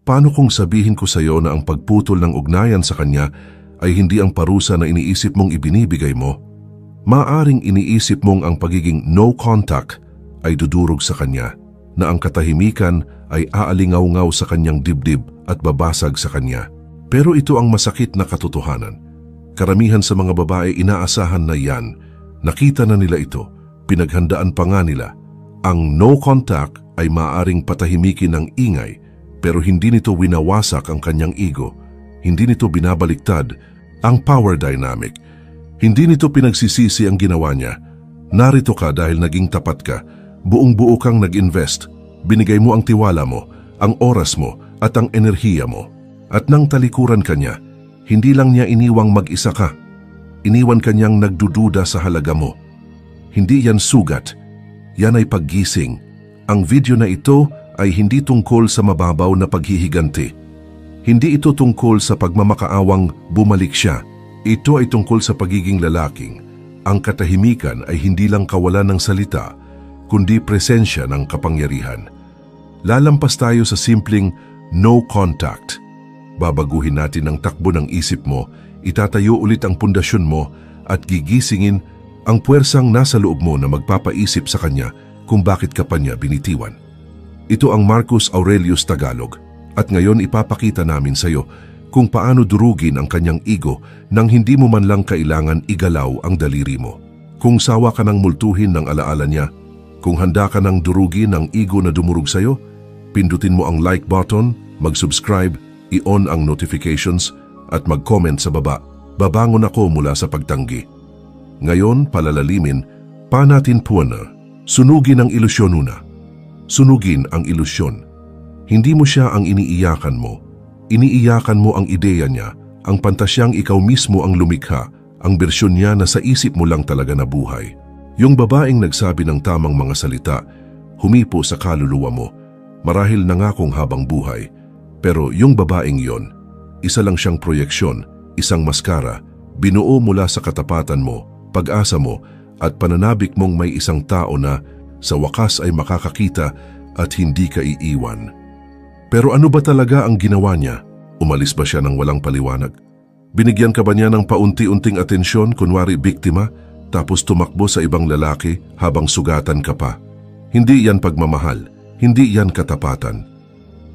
Paano kung sabihin ko sa iyo na ang pagputol ng ugnayan sa kanya ay hindi ang parusa na iniisip mong ibinibigay mo? Maaring iniisip mong ang pagiging no contact ay dudurog sa kanya, na ang katahimikan ay aalingaw-ngaw sa kanyang dibdib at babasag sa kanya. Pero ito ang masakit na katotohanan. Karamihan sa mga babae inaasahan na yan. Nakita na nila ito, pinaghandaan pa nga nila. Ang no contact ay maaaring patahimikin ng ingay, pero hindi nito winawasak ang kanyang ego. Hindi nito binabaliktad ang power dynamic. Hindi nito pinagsisisi ang ginawa niya. Narito ka dahil naging tapat ka. Buong-buo kang nag-invest. Binigay mo ang tiwala mo, ang oras mo, at ang enerhiya mo. At nang talikuran ka niya, hindi lang niya iniwang mag-isa ka. Iniwan kanyang nagdududa sa halaga mo. Hindi yan sugat. Yan ay paggising. Ang video na ito ay hindi tungkol sa mababaw na paghihiganti. Hindi ito tungkol sa pagmamakaawang bumalik siya. Ito ay tungkol sa pagiging lalaking. Ang katahimikan ay hindi lang kawalan ng salita, kundi presensya ng kapangyarihan. Lalampas tayo sa simpleng no contact. Babaguhin natin ang takbo ng isip mo, itatayo ulit ang pundasyon mo at gigisingin ang puwersang nasa loob mo na magpapaisip sa kanya kung bakit ka pa niya binitiwan. Ito ang Marcus Aurelius Tagalog at ngayon ipapakita namin sa iyo kung paano durugin ang kanyang ego nang hindi mo man lang kailangan igalaw ang daliri mo. Kung sawa ka ng multuhin ng alaala niya, kung handa ka ng durugin ang ego na dumurog sa iyo, pindutin mo ang like button, mag-subscribe, i-on ang notifications at mag-comment sa baba. Babangon ako mula sa pagtanggi. Ngayon, palalalimin, pa natin puwana. Sunugin ang ilusyon una. Sunugin ang ilusyon. Hindi mo siya ang iniiyakan mo. Iniiyakan mo ang ideya niya, ang pantasyang ikaw mismo ang lumikha, ang bersyon niya na sa isip mo lang talaga nabuhay. Yung babaeng nagsabi ng tamang mga salita, humipo sa kaluluwa mo, marahil nangakong habang buhay. Pero yung babaeng yon, isa lang siyang proyeksyon, isang maskara, binuo mula sa katapatan mo, pag-asa mo, at pananabik mong may isang tao na sa wakas ay makakakita at hindi ka iiwan. Pero ano ba talaga ang ginawa niya? Umalis ba siya ng walang paliwanag? Binigyan ka ba niya ng paunti-unting atensyon, kunwari biktima, tapos tumakbo sa ibang lalaki habang sugatan ka pa? Hindi yan pagmamahal, hindi yan katapatan.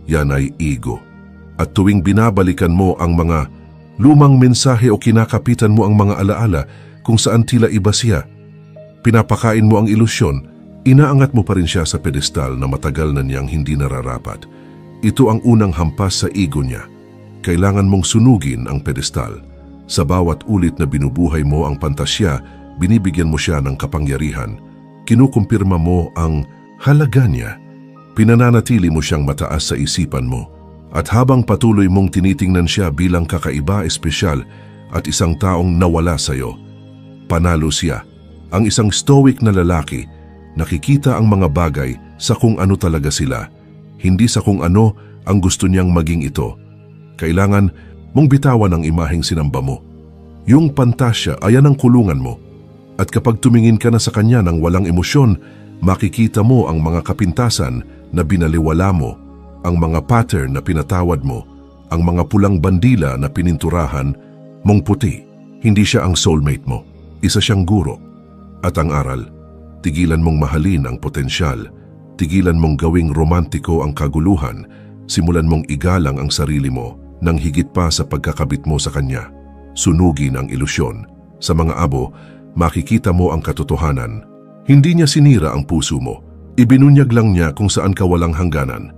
Yan ay ego. At tuwing binabalikan mo ang mga lumang mensahe o kinakapitan mo ang mga alaala kung saan tila iba siya, pinapakain mo ang ilusyon, inaangat mo pa rin siya sa pedestal na matagal na niyang hindi nararapat. Ito ang unang hampas sa ego niya. Kailangan mong sunugin ang pedestal. Sa bawat ulit na binubuhay mo ang pantasya, binibigyan mo siya ng kapangyarihan. Kinukumpirma mo ang halaga niya. Pinananatili mo siyang mataas sa isipan mo. At habang patuloy mong tinitingnan siya bilang kakaiba, espesyal at isang taong nawala sa iyo, panalo siya. Ang isang stoic na lalaki, nakikita ang mga bagay sa kung ano talaga sila, hindi sa kung ano ang gusto niyang maging ito. Kailangan mong bitawan ang imaheng sinamba mo. Yung pantasya ay ang kulungan mo. At kapag tumingin ka na sa kanya ng walang emosyon, makikita mo ang mga kapintasan na binaliwala mo, ang mga pattern na pinatawad mo, ang mga pulang bandila na pininturahan mong puti. Hindi siya ang soulmate mo. Isa siyang guro. At ang aral, tigilan mong mahalin ang potensyal, tigilan mong gawing romantiko ang kaguluhan, simulan mong igalang ang sarili mo nang higit pa sa pagkakabit mo sa kanya. Sunugin ang ilusyon. Sa mga abo, makikita mo ang katotohanan. Hindi niya sinira ang puso mo. Ibinunyag lang niya kung saan ka walang hangganan.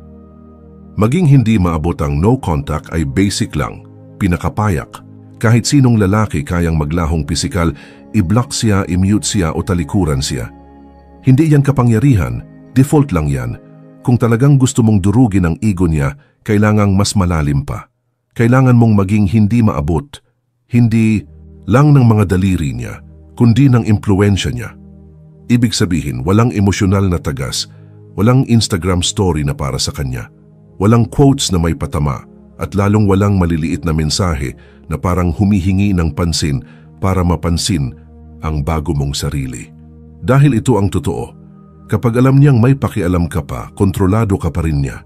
Maging hindi maabot ang no contact ay basic lang, pinakapayak. Kahit sinong lalaki kayang maglahong pisikal, i-block siya, i-mute siya o talikuran siya. Hindi yan kapangyarihan, default lang yan. Kung talagang gusto mong durugin ang ego niya, kailangang mas malalim pa. Kailangan mong maging hindi maabot, hindi lang ng mga daliri niya, kundi ng impluensya niya. Ibig sabihin, walang emosyonal na tagas, walang Instagram story na para sa kanya, walang quotes na may patama, at lalong walang maliliit na mensahe na parang humihingi ng pansin para mapansin ang bago mong sarili. Dahil ito ang totoo, kapag alam niyang may pakialam ka pa, kontrolado ka pa rin niya.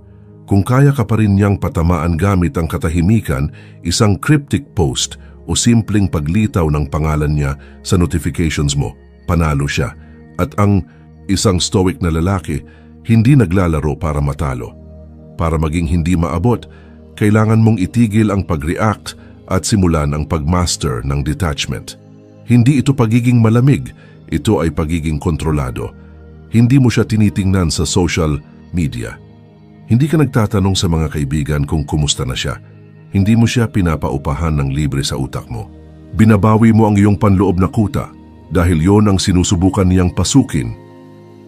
Kung kaya ka pa rin niyang patamaan gamit ang katahimikan, isang cryptic post o simpleng paglitaw ng pangalan niya sa notifications mo, panalo siya. At ang isang stoic na lalaki, hindi naglalaro para matalo. Para maging hindi maabot, kailangan mong itigil ang pag-react at simulan ang pag-master ng detachment. Hindi ito pagiging malamig, ito ay pagiging kontrolado. Hindi mo siya tinitingnan sa social media. Hindi ka nagtatanong sa mga kaibigan kung kumusta na siya. Hindi mo siya pinapaupahan ng libre sa utak mo. Binabawi mo ang iyong panloob na kuta dahil yon ang sinusubukan niyang pasukin.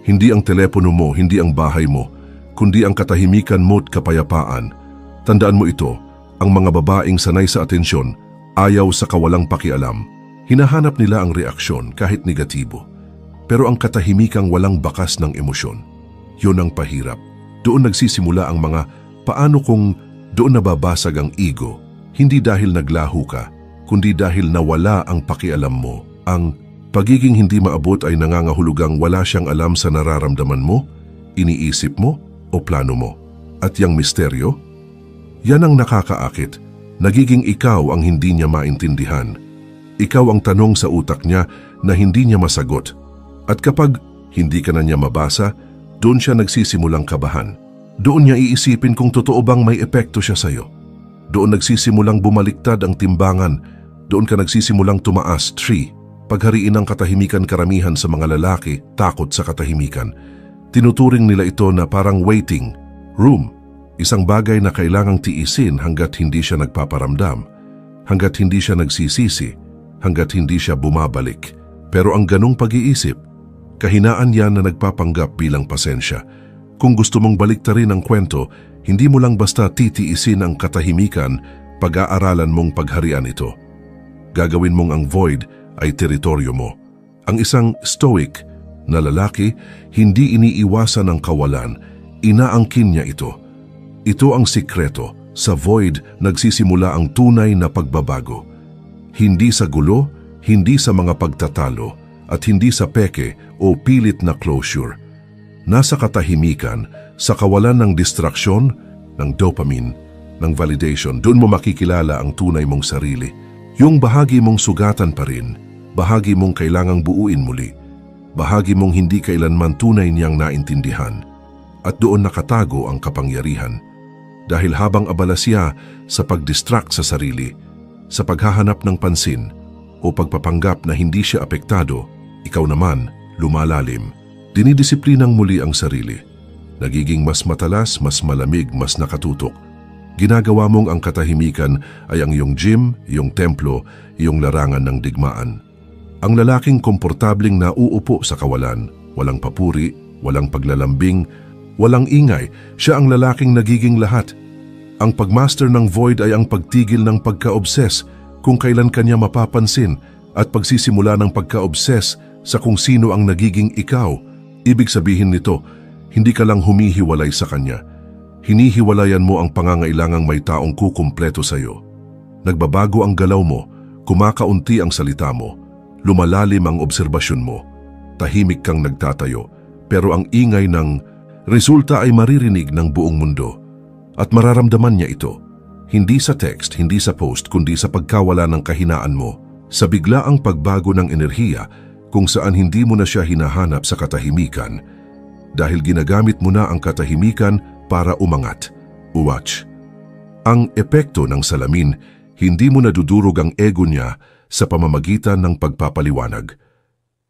Hindi ang telepono mo, hindi ang bahay mo, kundi ang katahimikan mo at kapayapaan. Tandaan mo ito, ang mga babaeng sanay sa atensyon, ayaw sa kawalang pakialam. Hinahanap nila ang reaksyon kahit negatibo. Pero ang katahimikang walang bakas ng emosyon, yun ang pahirap. Doon nagsisimula ang mga paano kung doon nababasag ang ego, hindi dahil naglaho ka, kundi dahil nawala ang pakialam mo. Ang pagiging hindi maabot ay nangangahulugang wala siyang alam sa nararamdaman mo, iniisip mo o plano mo. At yang misteryo, yan ang nakakaakit. Nagiging ikaw ang hindi niya maintindihan. Ikaw ang tanong sa utak niya na hindi niya masagot. At kapag hindi ka na niya mabasa, doon siya nagsisimulang kabahan. Doon niya iisipin kung totoo bang may epekto siya sa'yo. Doon nagsisimulang bumaliktad ang timbangan. Doon ka nagsisimulang tumaas. 3. Paghariin ng katahimikan. Karamihan sa mga lalaki takot sa katahimikan. Tinuturing nila ito na parang waiting room. Isang bagay na kailangang tiisin hanggat hindi siya nagpaparamdam, hanggat hindi siya nagsisisi, hanggat hindi siya bumabalik. Pero ang ganong pag-iisip, kahinaan yan na nagpapanggap bilang pasensya. Kung gusto mong baliktarin ang kwento, hindi mo lang basta titiisin ang katahimikan, pag-aaralan mong pagharian ito. Gagawin mong ang void ay teritoryo mo. Ang isang stoic na lalaki, hindi iniiwasan ang kawalan, inaangkin niya ito. Ito ang sikreto, sa void nagsisimula ang tunay na pagbabago. Hindi sa gulo, hindi sa mga pagtatalo, at hindi sa peke o pilit na closure. Nasa katahimikan, sa kawalan ng distraksyon, ng dopamine, ng validation, doon mo makikilala ang tunay mong sarili. Yung bahagi mong sugatan pa rin, bahagi mong kailangang buuin muli, bahagi mong hindi kailanman tunay niyang naintindihan. At doon nakatago ang kapangyarihan. Dahil habang abala siya sa pag-distract sa sarili, sa paghahanap ng pansin, o pagpapanggap na hindi siya apektado, ikaw naman lumalalim. Dinidisiplinang muli ang sarili. Nagiging mas matalas, mas malamig, mas nakatutok. Ginagawa mong ang katahimikan ay ang iyong gym, iyong templo, iyong larangan ng digmaan. Ang lalaking komportabling nauupo sa kawalan, walang papuri, walang paglalambing, walang ingay, siya ang lalaking nagiging lahat. Ang pagmaster ng void ay ang pagtigil ng pagka-obses kung kailan kanya mapapansin at pagsisimula ng pagka-obses sa kung sino ang nagiging ikaw. Ibig sabihin nito, hindi ka lang humihiwalay sa kanya. Hinihiwalayan mo ang pangangailangang may taong kukumpleto sa iyo. Nagbabago ang galaw mo, kumakaunti ang salita mo, lumalalim ang obserbasyon mo, tahimik kang nagtatayo, pero ang ingay ng resulta ay maririnig ng buong mundo. At mararamdaman niya ito, hindi sa text, hindi sa post, kundi sa pagkawala ng kahinaan mo, sa biglaang pagbago ng enerhiya kung saan hindi mo na siya hinahanap sa katahimikan dahil ginagamit mo na ang katahimikan para umangat. Watch. Ang epekto ng salamin, hindi mo nadudurog ang ego niya sa pamamagitan ng pagpapaliwanag.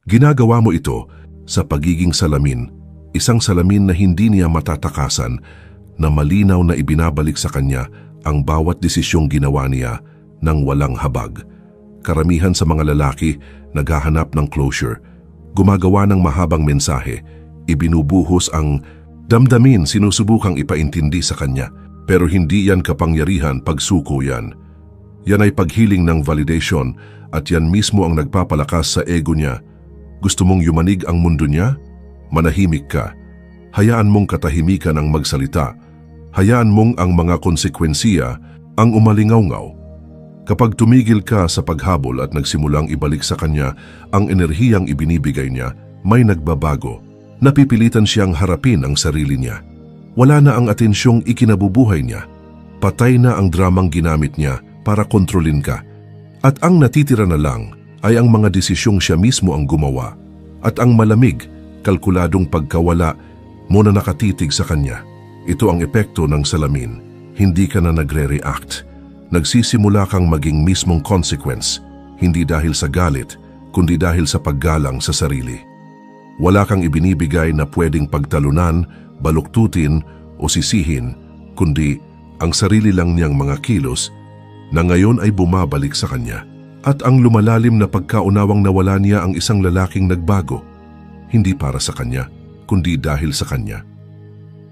Ginagawa mo ito sa pagiging salamin, isang salamin na hindi niya matatakasan, na malinaw na ibinabalik sa kanya ang bawat desisyong ginawa niya ng walang habag. Karamihan sa mga lalaki naghahanap ng closure, gumagawa ng mahabang mensahe, ibinubuhos ang damdamin, sinusubukang ipaintindi sa kanya. Pero hindi yan kapangyarihan, pagsuko yan. Yan ay paghiling ng validation at yan mismo ang nagpapalakas sa ego niya. Gusto mong yumanig ang mundo niya? Manahimik ka. Hayaan mong katahimikan ang magsalita. Hayaan mong ang mga konsekwensiya ang umalingaw-ngaw. Kapag tumigil ka sa paghabol at nagsimulang ibalik sa kanya ang enerhiyang ibinibigay niya, may nagbabago. Napipilitan siyang harapin ang sarili niya. Wala na ang atensyong ikinabubuhay niya. Patay na ang dramang ginamit niya para kontrolin ka. At ang natitira na lang ay ang mga desisyong siya mismo ang gumawa. At ang malamig, kalkuladong pagkawala mo na nakatitig sa kanya. Ito ang epekto ng salamin. Hindi ka na nagre-react. Nagsisimula kang maging mismong consequence, hindi dahil sa galit, kundi dahil sa paggalang sa sarili. Wala kang ibinibigay na pwedeng pagtalunan, baluktutin o sisihin, kundi ang sarili lang niyang mga kilos na ngayon ay bumabalik sa kanya. At ang lumalalim na pagkaunawang nawala niya ang isang lalaking nagbago, hindi para sa kanya, kundi dahil sa kanya.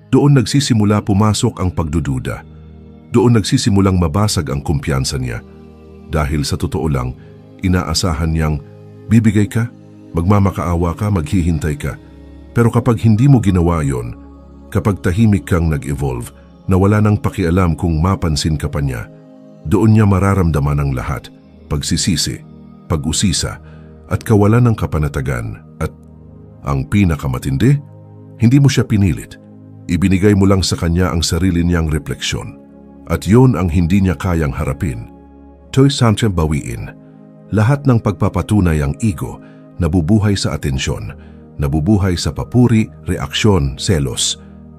Doon nagsisimula pumasok ang pagdududa. Doon nagsisimulang mabasag ang kumpiyansa niya. Dahil sa totoo lang, inaasahan niyang bibigay ka, magmamakaawa ka, maghihintay ka. Pero kapag hindi mo ginawa yon, kapag tahimik kang nag-evolve na wala nang pakialam kung mapansin ka pa niya, doon niya mararamdaman ang lahat, pagsisisi, pag-usisa, at kawalan ng kapanatagan. At ang pinakamatindi, hindi mo siya pinilit. Ibinigay mo lang sa kanya ang sarili niyang refleksyon. At yon ang hindi niya kayang harapin. Toy Sanchez bawiin. Lahat ng pagpapatunay ang ego, nabubuhay sa atensyon, nabubuhay sa papuri, reaksyon, selos.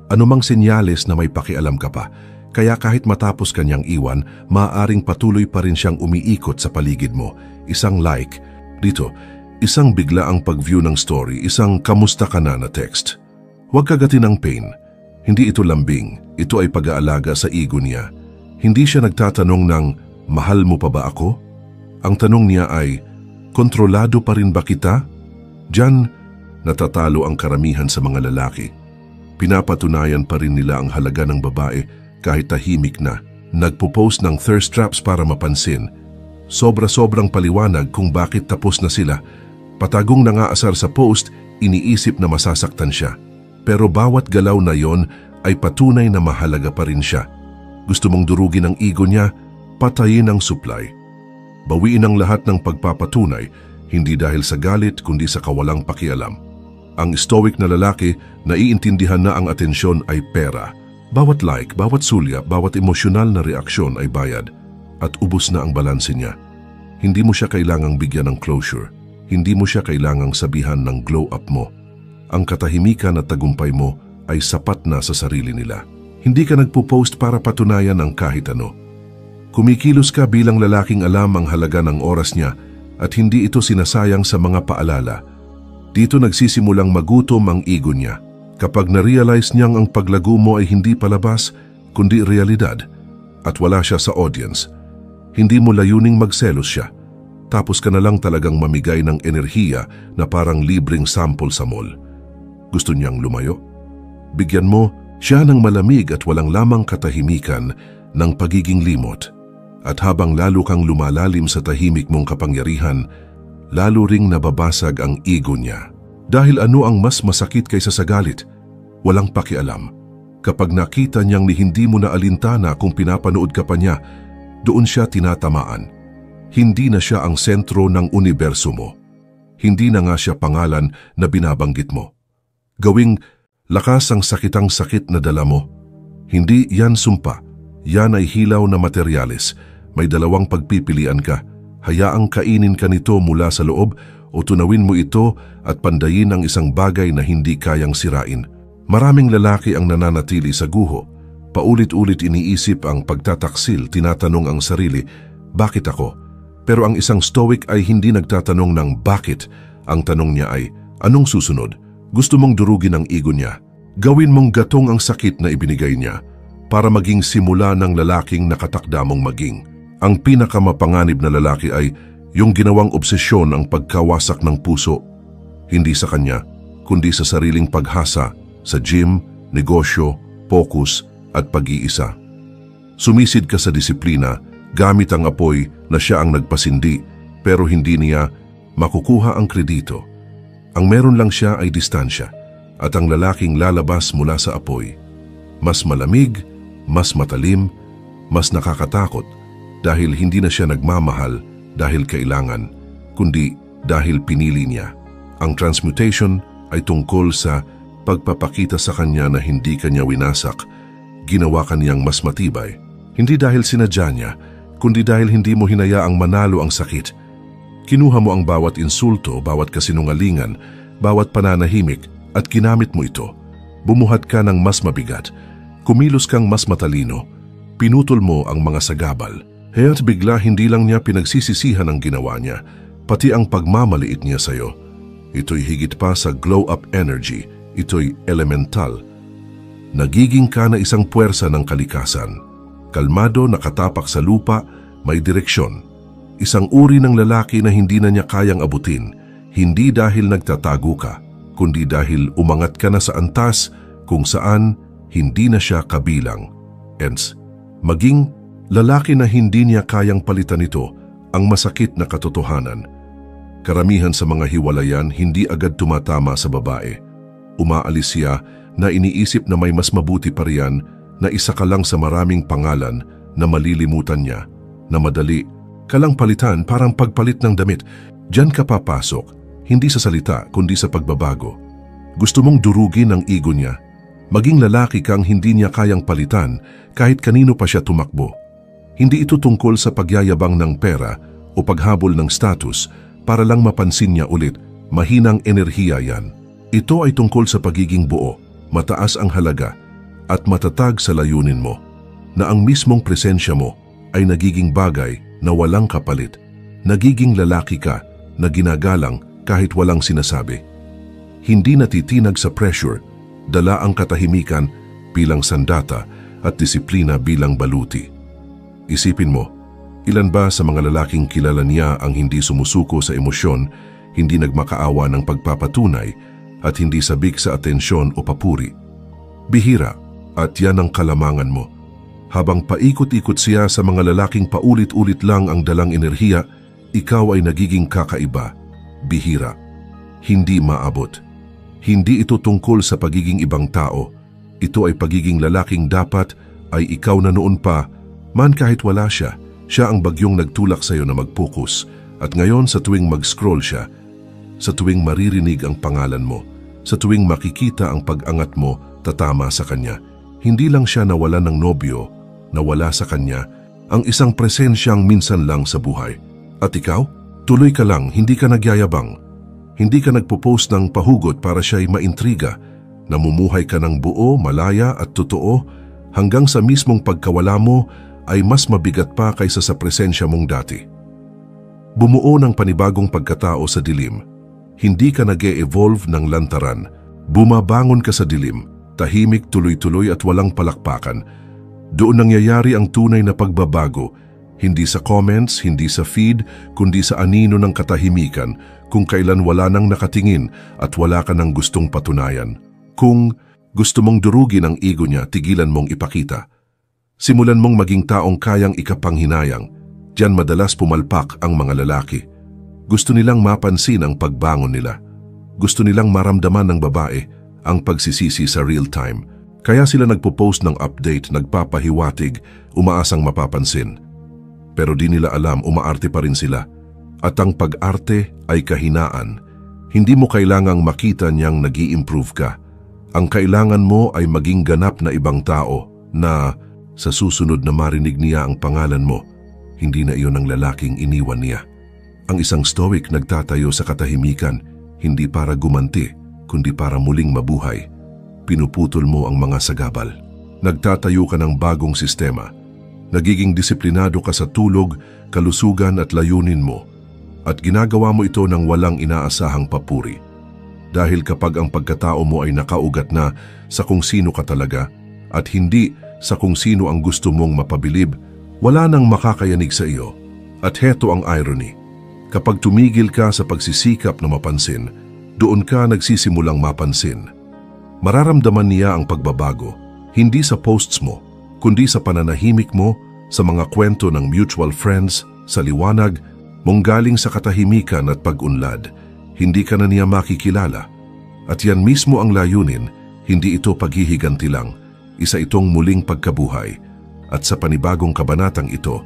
Anumang senyales na may pakialam ka pa. Kaya kahit matapos kanyang iwan, maaaring patuloy pa rin siyang umiikot sa paligid mo. Isang like, dito, isang bigla ang pag-view ng story, isang kamusta ka na text. Huwag kagatin ng pain. Hindi ito lambing, ito ay pag-aalaga sa ego niya. Hindi siya nagtatanong ng, mahal mo pa ba ako? Ang tanong niya ay, kontrolado pa rin ba kita? Diyan, natatalo ang karamihan sa mga lalaki. Pinapatunayan pa rin nila ang halaga ng babae kahit tahimik na. Nagpo-post ng thirst traps para mapansin. Sobra-sobrang paliwanag kung bakit tapos na sila. Patagong nangaasar sa post, iniisip na masasaktan siya. Pero bawat galaw na yon ay patunay na mahalaga pa rin siya. Gusto mong durugin ang ego niya, patayin ang supply. Bawiin ang lahat ng pagpapatunay, hindi dahil sa galit kundi sa kawalang pakialam. Ang stoic na lalaki, naiintindihan na ang atensyon ay pera. Bawat like, bawat sulyap, bawat emosyonal na reaksyon ay bayad. At ubos na ang balanse niya. Hindi mo siya kailangang bigyan ng closure. Hindi mo siya kailangang sabihan ng glow up mo. Ang katahimikan at tagumpay mo ay sapat na sa sarili nila. Hindi ka nagpo-post para patunayan ang kahit ano. Kumikilos ka bilang lalaking alam ang halaga ng oras niya at hindi ito sinasayang sa mga paalala. Dito nagsisimulang magutom ang ego niya. Kapag na-realize niyang ang paglago mo ay hindi palabas, kundi realidad, at wala siya sa audience, hindi mo layuning magselos siya. Tapos ka na lang talagang mamigay ng enerhiya na parang libreng sample sa mall. Gusto niyang lumayo? Bigyan mo siya ng malamig at walang lamang katahimikan ng pagiging limot. At habang lalo kang lumalalim sa tahimik mong kapangyarihan, lalo ring nababasag ang ego niya. Dahil ano ang mas masakit kaysa sa galit? Walang pakialam. Kapag nakita niyang ni hindi mo na alintana kung pinapanood ka pa niya, doon siya tinatamaan. Hindi na siya ang sentro ng universo mo. Hindi na nga siya pangalan na binabanggit mo. Gawing lakas ang sakitang sakit na dala mo. Hindi yan sumpa. Yan ay hilaw na materyales. May dalawang pagpipilian ka. Hayaang kainin ka nito mula sa loob o tunawin mo ito at pandayin ang isang bagay na hindi kayang sirain. Maraming lalaki ang nananatili sa guho. Paulit-ulit iniisip ang pagtataksil, tinatanong ang sarili, bakit ako? Pero ang isang stoic ay hindi nagtatanong ng bakit. Ang tanong niya ay, anong susunod? Gusto mong durugin ang ego niya. Gawin mong gatong ang sakit na ibinigay niya para maging simula ng lalaking nakatakda mong maging. Ang pinakamapanganib na lalaki ay yung ginawang obsesyon ang pagkawasak ng puso. Hindi sa kanya, kundi sa sariling paghasa, sa gym, negosyo, focus at pag-iisa. Sumisid ka sa disiplina gamit ang apoy na siya ang nagpasindi pero hindi niya makukuha ang kredito. Ang meron lang siya ay distansya at ang lalaking lalabas mula sa apoy. Mas malamig, mas matalim, mas nakakatakot dahil hindi na siya nagmamahal dahil kailangan, kundi dahil pinili niya. Ang transmutation ay tungkol sa pagpapakita sa kanya na hindi kanya winasak, ginawa kanyang mas matibay. Hindi dahil sinadya niya, kundi dahil hindi mo hinayaang manalo ang sakit. Kinuha mo ang bawat insulto, bawat kasinungalingan, bawat pananahimik at ginamit mo ito. Bumuhat ka ng mas mabigat, kumilos kang mas matalino, pinutol mo ang mga sagabal. Kaya't bigla hindi lang niya pinagsisisihan ang ginawa niya, pati ang pagmamaliit niya sa iyo. Ito'y higit pa sa glow-up energy, ito'y elemental. Nagiging ka na isang puwersa ng kalikasan. Kalmado, nakatapak sa lupa, may direksyon. Isang uri ng lalaki na hindi na niya kayang abutin, hindi dahil nagtatago ka, kundi dahil umangat ka na sa antas kung saan hindi na siya kabilang. Hence, maging lalaki na hindi niya kayang palitan ito ang masakit na katotohanan. Karamihan sa mga hiwalayan hindi agad tumatama sa babae. Umaalis siya na iniisip na may mas mabuti pa riyan, na isa ka lang sa maraming pangalan na malilimutan niya, na madali ka lang palitan parang pagpalit ng damit. Diyan ka papasok, hindi sa salita kundi sa pagbabago. Gusto mong durugin ang ego niya. Maging lalaki kang hindi niya kayang palitan kahit kanino pa siya tumakbo. Hindi ito tungkol sa pagyayabang ng pera o paghabol ng status para lang mapansin niya ulit. Mahinang enerhiya yan. Ito ay tungkol sa pagiging buo, mataas ang halaga at matatag sa layunin mo, na ang mismong presensya mo ay nagiging bagay na walang kapalit. Nagiging lalaki ka na ginagalang kahit walang sinasabi. Hindi natitinag sa pressure, dala ang katahimikan bilang sandata at disiplina bilang baluti. Isipin mo, ilan ba sa mga lalaking kilala niya ang hindi sumusuko sa emosyon, hindi nagmakaawa ng pagpapatunay, at hindi sabik sa atensyon o papuri? Bihira, at yan ang kalamangan mo. Habang paikot-ikot siya sa mga lalaking paulit-ulit lang ang dalang enerhiya, ikaw ay nagiging kakaiba, bihira, hindi maabot. Hindi ito tungkol sa pagiging ibang tao. Ito ay pagiging lalaking dapat ay ikaw na noon pa, man kahit wala siya. Siya ang bagyong nagtulak sa iyo na mag-focus. At ngayon sa tuwing mag-scroll siya, sa tuwing maririnig ang pangalan mo, sa tuwing makikita ang pag-angat mo, tatama sa kanya. Hindi lang siya nawala ng nobyo, nawala sa kanya ang isang presensyang minsan lang sa buhay. At ikaw, tuloy ka lang, hindi ka nagyayabang. Hindi ka nagpo-post ng pahugot para siya'y maintriga. Namumuhay ka ng buo, malaya at totoo hanggang sa mismong pagkawala mo ay mas mabigat pa kaysa sa presensya mong dati. Bumuo ng panibagong pagkatao sa dilim. Hindi ka nag-e-evolve ng lantaran. Bumabangon ka sa dilim, tahimik, tuloy-tuloy at walang palakpakan. Doon nangyayari ang tunay na pagbabago, hindi sa comments, hindi sa feed, kundi sa anino ng katahimikan, kung kailan wala nang nakatingin at wala ka nang gustong patunayan. Kung gusto mong durugin ang ego niya, tigilan mong ipakita. Simulan mong maging taong kayang ikapanghinayang. Diyan madalas pumalpak ang mga lalaki. Gusto nilang mapansin ang pagbangon nila. Gusto nilang maramdaman ng babae ang pagsisisi sa real time. Kaya sila nagpo-post ng update, nagpapahiwatig, umaasang mapapansin. Pero di nila alam, umaarte pa rin sila. At ang pag-arte ay kahinaan. Hindi mo kailangang makita niyang nag-i-improve ka. Ang kailangan mo ay maging ganap na ibang tao na sa susunod na marinig niya ang pangalan mo, hindi na iyon ang lalaking iniwan niya. Ang isang stoic nagtatayo sa katahimikan, hindi para gumanti, kundi para muling mabuhay. Pinuputol mo ang mga sagabal. Nagtatayo ka ng bagong sistema. Nagiging disiplinado ka sa tulog, kalusugan at layunin mo. At ginagawa mo ito ng walang inaasahang papuri. Dahil kapag ang pagkatao mo ay nakaugat na sa kung sino ka talaga at hindi sa kung sino ang gusto mong mapabilib, wala nang makakayanig sa iyo. At heto ang irony. Kapag tumigil ka sa pagsisikap na mapansin, doon ka nagsisimulang mapansin. Mararamdaman niya ang pagbabago, hindi sa posts mo, kundi sa pananahimik mo, sa mga kwento ng mutual friends, sa liwanag mong galing sa katahimikan at pag-unlad. Hindi ka na niya makikilala. At yan mismo ang layunin, hindi ito paghihiganti lang, isa itong muling pagkabuhay. At sa panibagong kabanatang ito,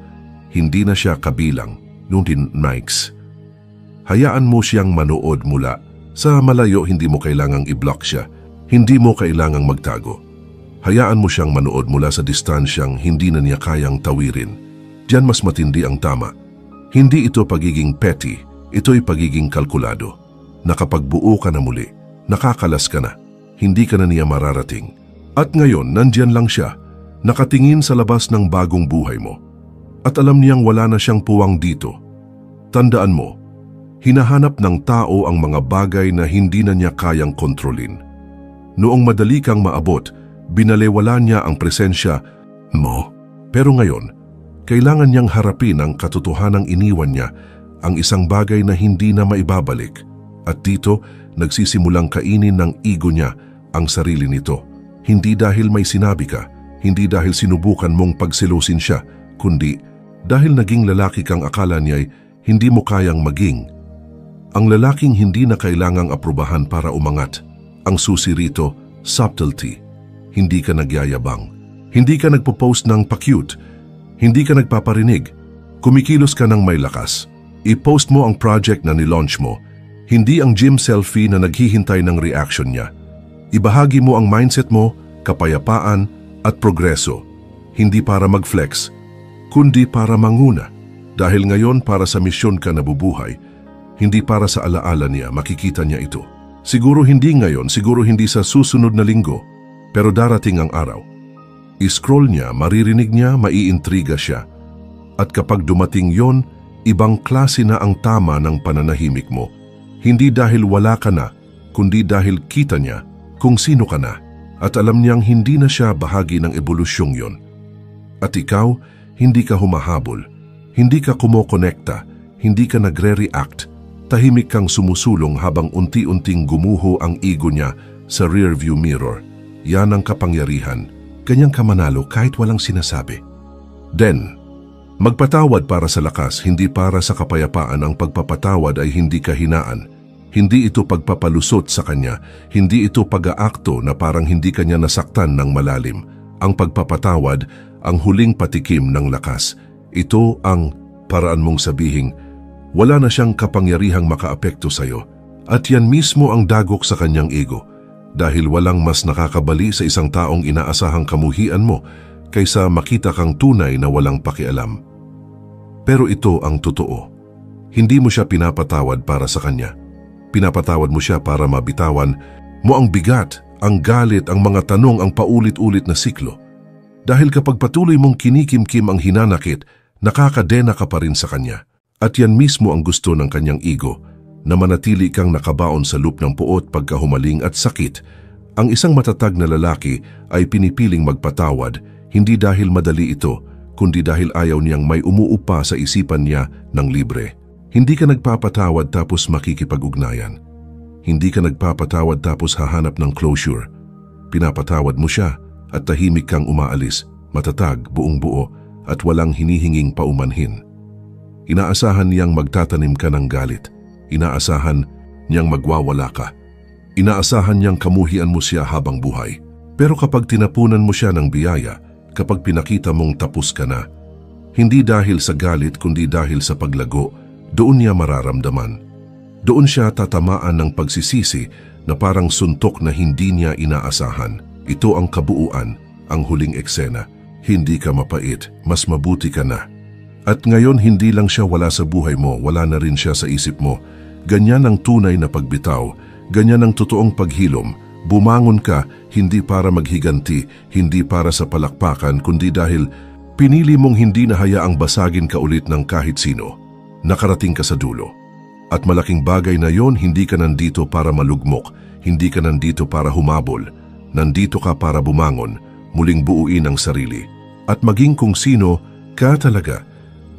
hindi na siya kabilang, ngunit Nikes. Hayaan mo siyang manood mula. Sa malayo, hindi mo kailangang i-block siya. Hindi mo kailangang magtago. Hayaan mo siyang manood mula sa distansyang hindi na niya kayang tawirin. Diyan mas matindi ang tama. Hindi ito pagiging petty, ito'y pagiging kalkulado. Nakapagbuo ka na muli, nakakalas ka na, hindi ka na niya mararating. At ngayon, nandyan lang siya, nakatingin sa labas ng bagong buhay mo. At alam niyang wala na siyang puwang dito. Tandaan mo, hinahanap ng tao ang mga bagay na hindi na niya kayang kontrolin. Noong madali kang maabot, binalewala niya ang presensya mo. Pero ngayon, kailangan niyang harapin ang katotohanang iniwan niya, ang isang bagay na hindi na maibabalik. At dito, nagsisimulang kainin ng ego niya ang sarili nito. Hindi dahil may sinabi ka, hindi dahil sinubukan mong pagselusin siya, kundi dahil naging lalaki kang akala niya'y hindi mo kayang maging. Ang lalaking hindi na kailangang aprubahan para umangat. Ang susi rito, subtlety. Hindi ka nagyayabang. Hindi ka nagpo-post ng pa-cute. Hindi ka nagpaparinig. Kumikilos ka ng may lakas. I-post mo ang project na nilaunch mo. Hindi ang gym selfie na naghihintay ng reaction niya. Ibahagi mo ang mindset mo, kapayapaan at progreso. Hindi para mag-flex, kundi para manguna. Dahil ngayon para sa misyon ka nabubuhay, hindi para sa alaala niya, makikita niya ito. Siguro hindi ngayon, siguro hindi sa susunod na linggo, pero darating ang araw. I-scroll niya, maririnig niya, maiintriga siya. At kapag dumating yon, ibang klase na ang tama ng pananahimik mo. Hindi dahil wala ka na, kundi dahil kita niya kung sino ka na. At alam niyang hindi na siya bahagi ng ebolusyong yon. At ikaw, hindi ka humahabol, hindi ka kumokonekta, hindi ka nagre-react. Tahimik kang sumusulong habang unti-unting gumuho ang ego niya sa rearview mirror. Yan ang kapangyarihan. Kanyang kamanalo kahit walang sinasabi. Then, magpatawad para sa lakas, hindi para sa kapayapaan. Ang pagpapatawad ay hindi kahinaan. Hindi ito pagpapalusot sa kanya. Hindi ito pag-aakto na parang hindi kanya nasaktan ng malalim. Ang pagpapatawad, ang huling patikim ng lakas. Ito ang paraan mong sabihing, wala na siyang kapangyarihang makaapekto sa iyo. At yan mismo ang dagok sa kanyang ego. Dahil walang mas nakakabali sa isang taong inaasahang kamuhian mo kaysa makita kang tunay na walang pakialam. Pero ito ang totoo. Hindi mo siya pinapatawad para sa kanya. Pinapatawad mo siya para mabitawan mo ang bigat, ang galit, ang mga tanong, ang paulit-ulit na siklo. Dahil kapag patuloy mong kinikimkim ang hinanakit, nakakadena ka pa rin sa kanya. At yan mismo ang gusto ng kanyang ego, na manatili kang nakabaon sa loop ng puot pagkahumaling at sakit. Ang isang matatag na lalaki ay pinipiling magpatawad, hindi dahil madali ito, kundi dahil ayaw niyang may umuupa sa isipan niya ng libre. Hindi ka nagpapatawad tapos makikipag-ugnayan. Hindi ka nagpapatawad tapos hahanap ng closure. Pinapatawad mo siya at tahimik kang umaalis, matatag, buong buo at walang hinihinging paumanhin. Inaasahan niyang magtatanim ka ng galit. Inaasahan niyang magwawala ka. Inaasahan niyang kamuhian mo siya habang buhay. Pero kapag tinapunan mo siya ng biyaya, kapag pinakita mong tapos ka na, hindi dahil sa galit kundi dahil sa paglago, doon niya mararamdaman. Doon siya tatamaan ng pagsisisi na parang suntok na hindi niya inaasahan. Ito ang kabuuan, ang huling eksena. Hindi ka mapait, mas mabuti ka na. At ngayon hindi lang siya wala sa buhay mo, wala na rin siya sa isip mo. Ganyan ang tunay na pagbitaw, ganyan ang totoong paghilom. Bumangon ka, hindi para maghiganti, hindi para sa palakpakan, kundi dahil pinili mong hindi na hayaang basagin ka ulit ng kahit sino. Nakarating ka sa dulo. At malaking bagay na yon, hindi ka nandito para malugmok, hindi ka nandito para humabol. Nandito ka para bumangon, muling buuin ang sarili. At maging kung sino ka talaga.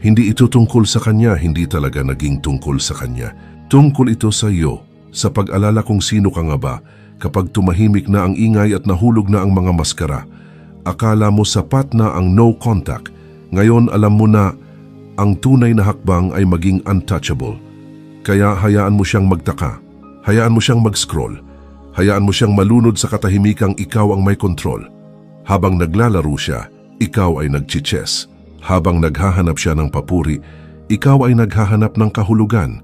Hindi ito tungkol sa kanya, hindi talaga naging tungkol sa kanya. Tungkol ito sa iyo, sa pag-alala kung sino ka nga ba, kapag tumahimik na ang ingay at nahulog na ang mga maskara. Akala mo sapat na ang no contact, ngayon alam mo na ang tunay na hakbang ay maging untouchable. Kaya hayaan mo siyang magtaka, hayaan mo siyang mag-scroll, hayaan mo siyang malunod sa katahimikang ikaw ang may kontrol. Habang naglalaro siya, ikaw ay nagchichess. Habang naghahanap siya ng papuri, ikaw ay naghahanap ng kahulugan.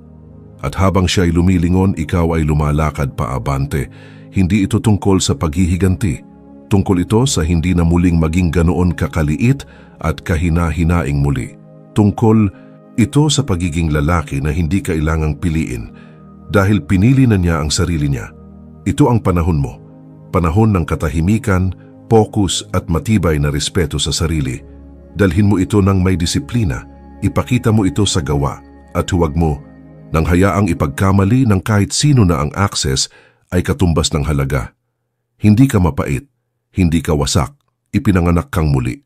At habang siya ay lumilingon, ikaw ay lumalakad paabante. hindi ito tungkol sa paghihiganti. Tungkol ito sa hindi na muling maging ganoon kakaliit at kahina-hinaing muli. Tungkol ito sa pagiging lalaki na hindi kailangang piliin dahil pinili na niya ang sarili niya. Ito ang panahon mo. Panahon ng katahimikan, focus at matibay na respeto sa sarili. Dalhin mo ito ng may disiplina, ipakita mo ito sa gawa at huwag mo nang hayaang ipagkamali ng kahit sino na ang access ay katumbas ng halaga. Hindi ka mapait, hindi ka wasak, ipinanganak kang muli.